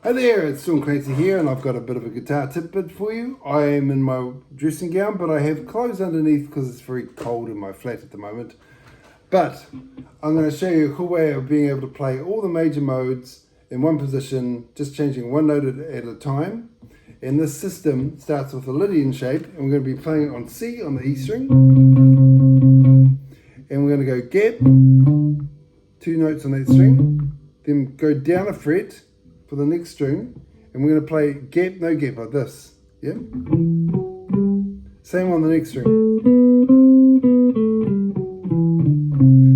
Hi there, it's Sean Clancy here, and I've got a bit of a guitar tidbit for you. I am in my dressing gown, but I have clothes underneath because it's very cold in my flat at the moment. But I'm going to show you a cool way of being able to play all the major modes in one position, just changing one note at a time. And this system starts with a Lydian shape, and we're going to be playing it on C on the E string. And we're going to go gap, 2 notes on that string, then go down a fret for the next string, and we're going to play gap, no gap, like this. Yeah? Same on the next string.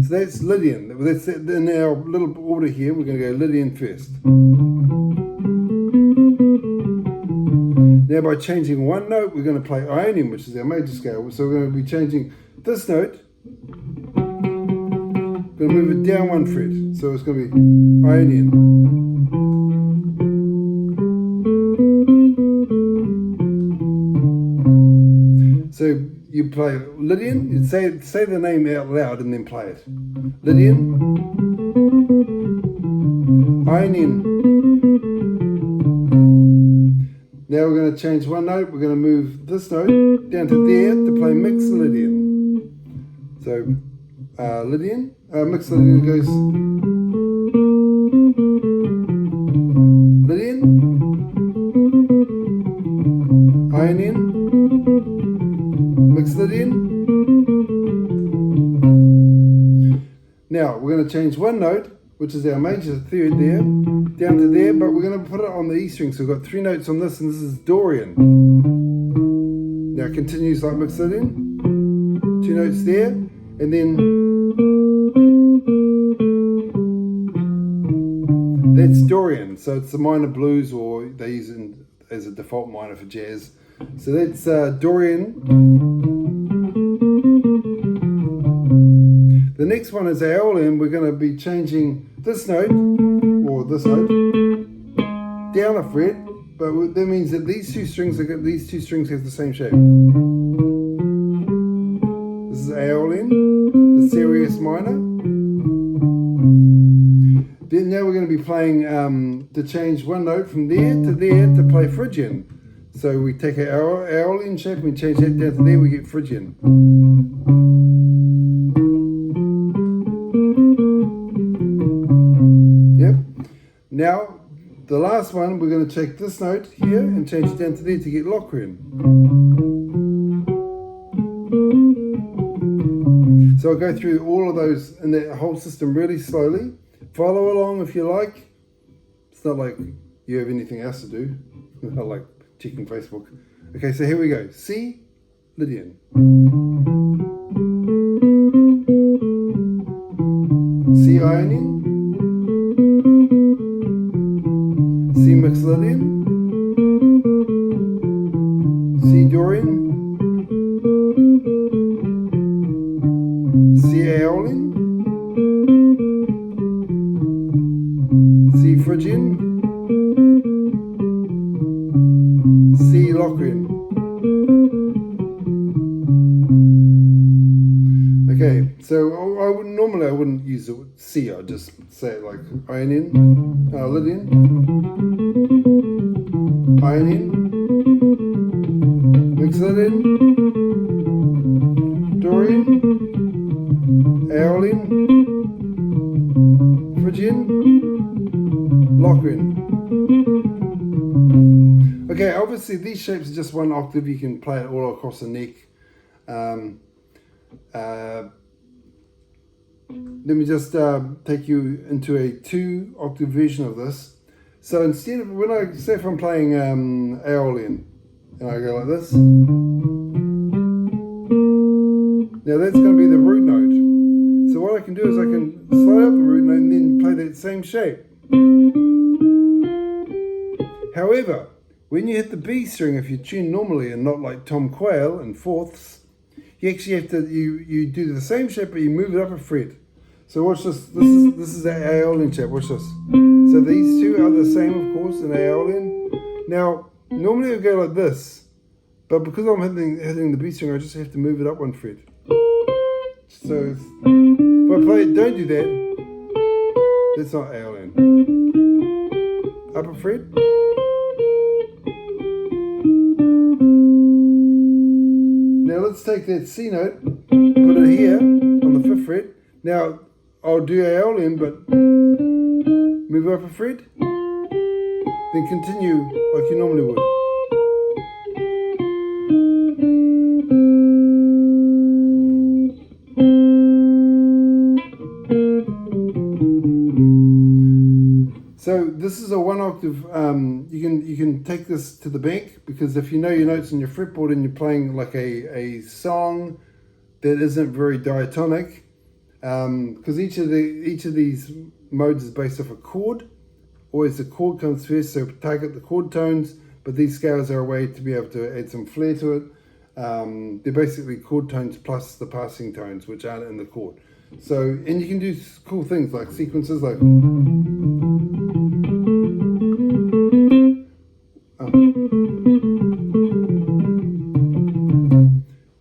So that's Lydian. That's in our little order here. We're going to go Lydian first. Now by changing one note, we're going to play ionian, which is our major scale. So we're going to be changing this note. We're going to move it down one fret. So it's going to be ionian. So you play Lydian, you say the name out loud and then play it. Lydian, ionian. Now we're going to change one note, we're going to move this note down to there to play mixolydian. So Lydian, mixolydian goes Lydian, ionian, mixolydian. Now we're going to change one note, which is our major third there, down to there, but we're going to put it on the E string. So we've got 3 notes on this, and this is Dorian. Now it continues like mixolydian, 2 notes there, and then that's Dorian. So it's the minor blues, or they use it as a default minor for jazz. So that's Dorian. The next one is ionian. We're going to be changing this note, or this note, down a fret, but that means that these two strings have the same shape. This is ionian, the serious minor. Then now we're going to be playing to change one note from there to play phrygian. So we take our ionian shape and we change that down to there, we get phrygian. Yep. Now, the last one, we're going to take this note here and change it down to there to get Locrian. So I'll go through all of those in that whole system really slowly. Follow along if you like. It's not like you have anything else to do. Not like checking Facebook. Okay, so here we go. C, Lydian. C ionian. C mixolydian. C Dorian. C ionian. C phrygian. C Locrian. Okay, so I wouldn't use the C. I'd just say it like ionian, Lydian, ionian, mixolydian, Dorian, ionian, phrygian, Locrian. Okay, obviously these shapes are just one octave. You can play it all across the neck. Let me just take you into a 2-octave version of this. So instead of, when I say if I'm playing ionian, and I go like this, now that's going to be the root note. So what I can do is I can slide up the root note and then play that same shape. However, when you hit the B string, if you tune normally and not like Tom Quayle in fourths, you actually have to, you do the same shape, but you move it up a fret. So watch this. This is the ionian shape. Watch this. So these two are the same, of course, in ionian. Now, normally I go like this, but because I'm hitting the B string, I just have to move it up one fret. So if I play it, don't do that. That's not ionian. upper fret. Now let's take that C note, put it here on the 5th fret. Now I'll do Aeolian, but move up a fret, then continue like you normally would. So this is a 1 octave. You can take this to the bank, because if you know your notes on your fretboard and you're playing like a song that isn't very diatonic, because each of these modes is based off a chord. Always the chord comes first, so target the chord tones, but these scales are a way to be able to add some flair to it. They're basically chord tones plus the passing tones, which aren't in the chord. So, and you can do cool things like sequences like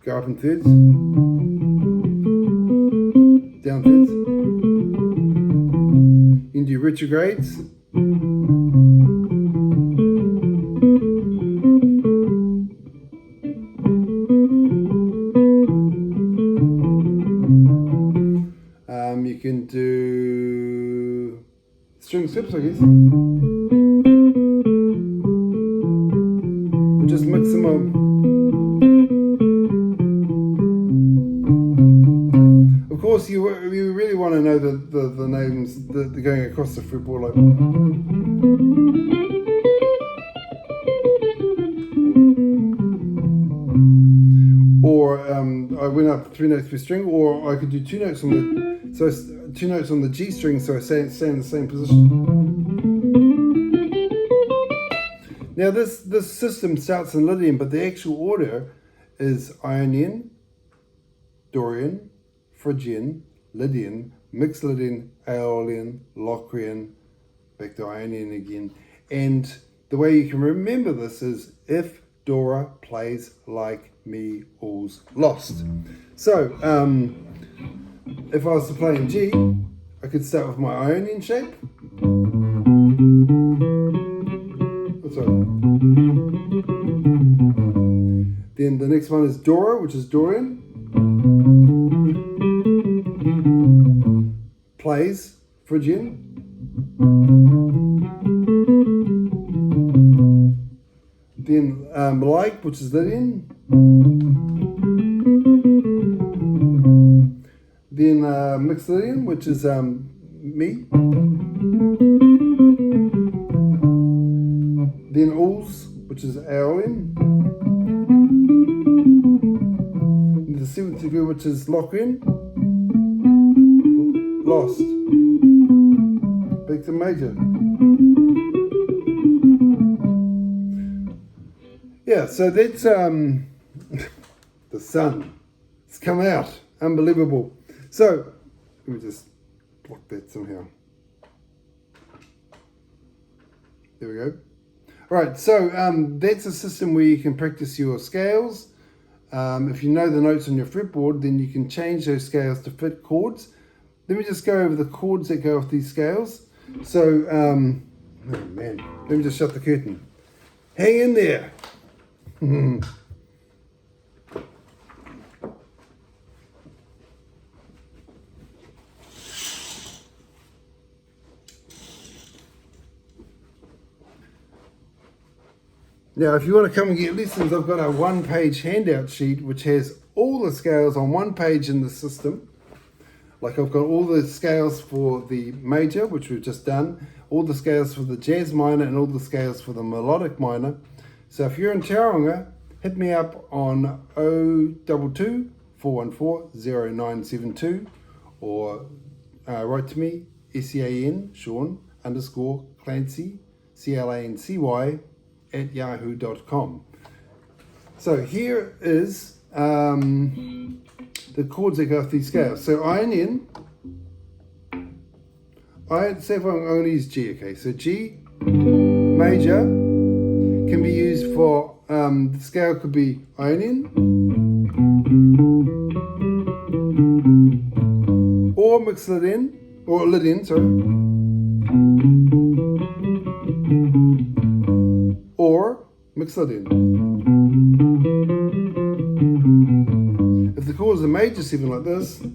go up in thirds, down thirds. You can do retrogrades. You can do string skips, I guess. Or just mix them up. Of course, you really want to know the names that are going across the fretboard, like. Or I went up 3 notes per string, or I could do 2 notes on the 2 notes on the G string, so I stay in the same position. Now this system starts in Lydian, but the actual order is Ionian, Dorian, Phrygian, Lydian, mixolydian, Aeolian, Locrian, back to Ionian again. And the way you can remember this is if Dora plays like me, all's lost. So if I was to play in G, I could start with my Ionian shape. Oh, sorry. Then the next one is Dora, which is Dorian. Plays Phrygian. Then like, which is Lydian. Then mixolydian, which is me. Then alls, which is Aeolian. The 7th degree, which is Locrian. Lost. Back to major. Yeah, so that's the sun. It's come out. Unbelievable. So let me just block that somehow. There we go. All right, so that's a system where you can practice your scales. If you know the notes on your fretboard, then you can change those scales to fit chords. Let me just go over the chords that go off these scales. So, oh man, let me just shut the curtain. Hang in there. Now, if you want to come and get lessons, I've got a 1-page handout sheet which has all the scales on 1 page in the system. Like I've got all the scales for the major, which we've just done, all the scales for the jazz minor, and all the scales for the melodic minor. So if you're in Tauranga, hit me up on 022 414 0972 or write to me, SEAN, Sean, _Clancy, CLANCY, @yahoo.com. So here is the chords that go off these scales. So Ionian, say if I'm going to use G, okay, so G major can be used for, the scale could be Ionian or mixolydian, or Lydian, sorry. or mixolydian. If the chord is a major 7 like this, then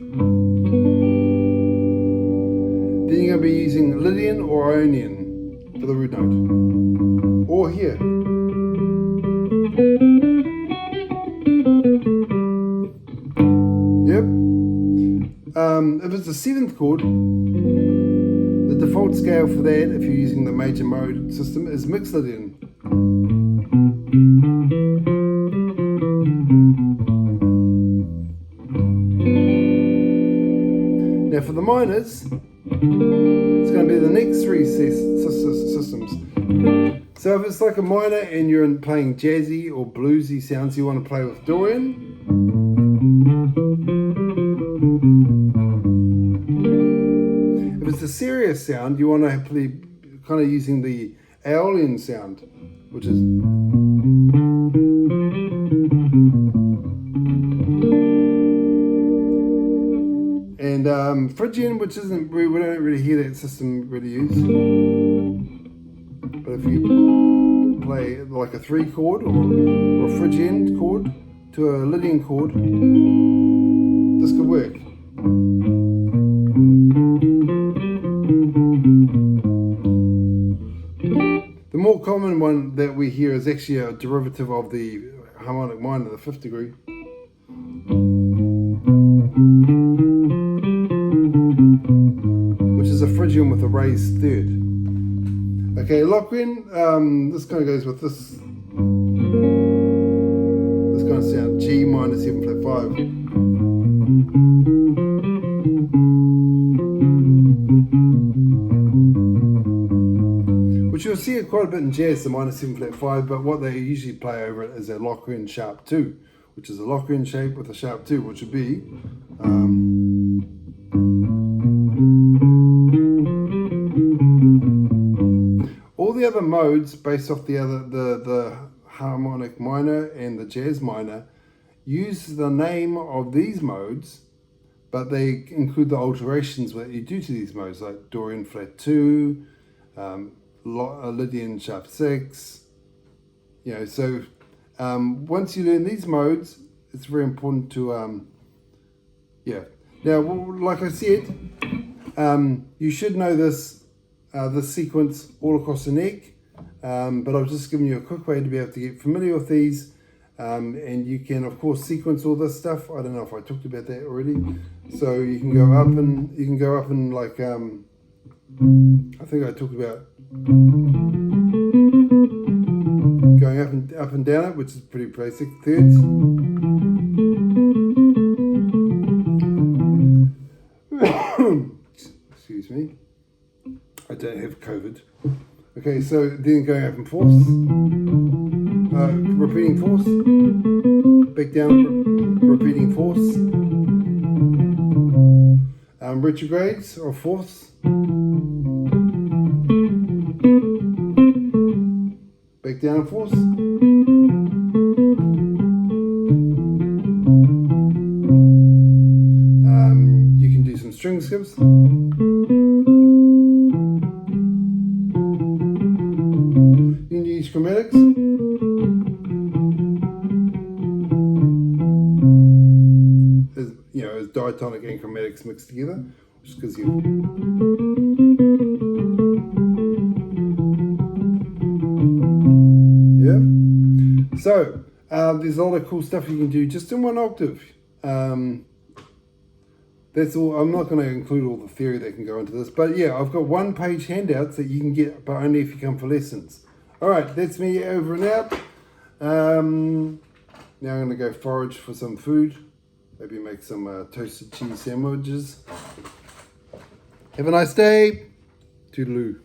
you're going to be using lydian or ionian for the root note. Or here. Yep. If it's a 7th chord, the default scale for that, if you're using the major mode system, is mixolydian. Now for the minors, it's going to be the next 3 systems. So if it's like a minor and you're playing jazzy or bluesy sounds, you want to play with Dorian. If it's a serious sound, you want to play kind of using the ionian sound, which is. And phrygian, which isn't, we don't really hear that system really used. But if you play like a 3 chord or a phrygian chord to a lydian chord, this could work. The more common one that we hear is actually a derivative of the harmonic minor, the 5th degree. Which is a phrygian with a raised 3rd. Okay, Locrian, this kind of goes with this kind of sound, G minor 7 flat 5. Which you'll see it quite a bit in jazz, the minor 7 flat 5, but what they usually play over it is a Locrian sharp 2, which is a Locrian shape with a sharp 2, which would be all the other modes based off the harmonic minor and the jazz minor use the name of these modes, but they include the alterations that you do to these modes, like Dorian flat 2, Lydian sharp 6. You know, so once you learn these modes, it's very important to Now, like I said, you should know this sequence all across the neck, but I've just given you a quick way to be able to get familiar with these, and you can of course sequence all this stuff. I don't know if I talked about that already. So you can go up and like I think I talked about going up and down it, which is pretty basic. Thirds. Excuse me. I don't have COVID. Okay, so then going up in fourths, repeating fourths, back down, repeating fourths, retrogrades or fourths, back down fourths, you can do some string skips. Chromatics. As diatonic and chromatics mixed together, which gives you. Yep. So there's a lot of cool stuff you can do just in one octave. That's all. I'm not going to include all the theory that can go into this, but yeah, I've got 1-page handouts that you can get, but only if you come for lessons. Alright, that's me over and out. Now I'm going to go forage for some food. Maybe make some toasted cheese sandwiches. Have a nice day. Toodaloo.